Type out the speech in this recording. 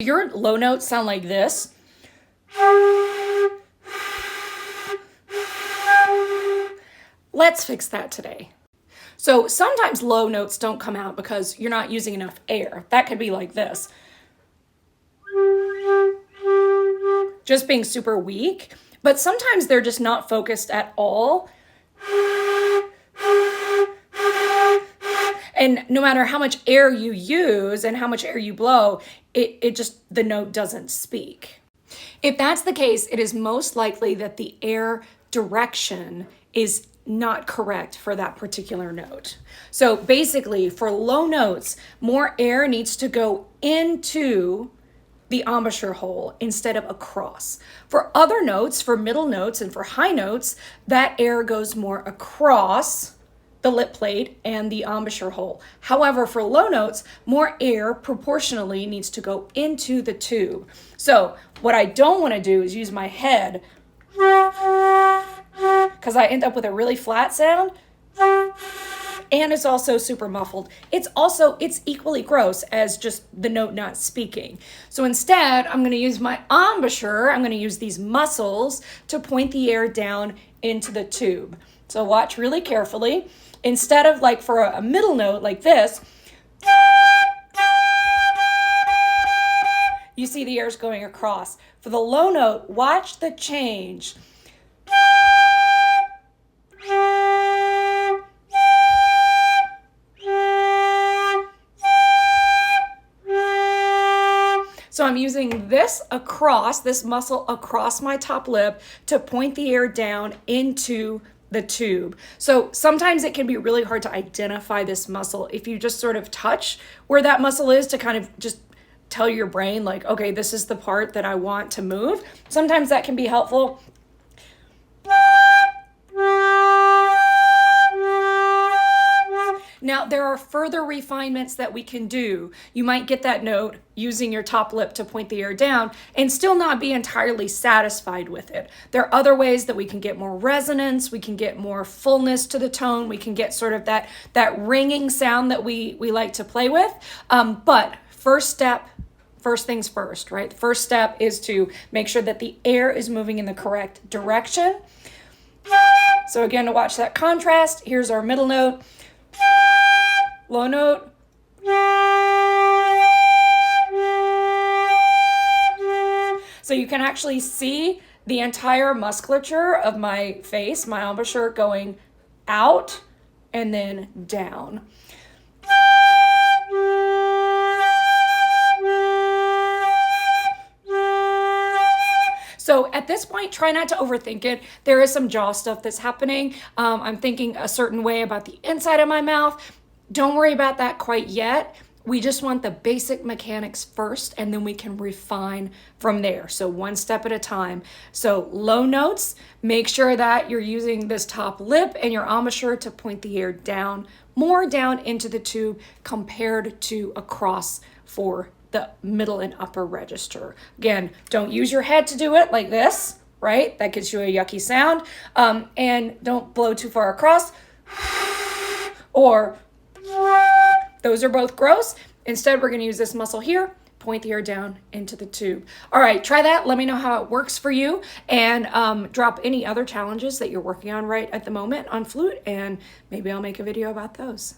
Your low notes sound like this. Let's fix that today. So sometimes low notes don't come out because you're not using enough air. That could be like this. Just being super weak, but sometimes they're just not focused at all. And no matter how much air you use and how much air you blow, the note doesn't speak. If that's the case, it is most likely that the air direction is not correct for that particular note. So basically, for low notes, more air needs to go into the embouchure hole instead of across. For other notes, for middle notes and for high notes, that air goes more across the lip plate and the embouchure hole. However, for low notes, more air proportionally needs to go into the tube. So what I don't want to do is use my head because I end up with a really flat sound, and it's also super muffled. It's equally gross as just the note not speaking. So instead, I'm going to use my embouchure. I'm going to use these muscles to point the air down into the tube. So watch really carefully. Instead of like for a middle note like this, you see the air's going across. For the low note, watch the change. So I'm using this muscle across my top lip to point the air down into the tube. So sometimes it can be really hard to identify this muscle if you just sort of touch where that muscle is to kind of just tell your brain like, okay, this is the part that I want to move. Sometimes that can be helpful. Now, there are further refinements that we can do. You might get that note using your top lip to point the air down and still not be entirely satisfied with it. There are other ways that we can get more resonance, we can get more fullness to the tone, we can get sort of that ringing sound that we like to play with. But first things first, right? The first step is to make sure that the air is moving in the correct direction. So again, to watch that contrast, here's our middle note. Low note. So you can actually see the entire musculature of my face, my embouchure going out and then down. So at this point, try not to overthink it. There is some jaw stuff that's happening. I'm thinking a certain way about the inside of my mouth. Don't worry about that quite yet. We just want the basic mechanics first, and then we can refine from there. So one step at a time. So low notes, make sure that you're using this top lip and your embouchure to point the air down, more down into the tube compared to across for the middle and upper register. Again, don't use your head to do it like this, right? That gives you a yucky sound. And don't blow too far across, or those are both gross. Instead, we're going to use this muscle here, point the air down into the tube. All right, try that. Let me know how it works for you, and drop any other challenges that you're working on right at the moment on Flute, and maybe I'll make a video about those.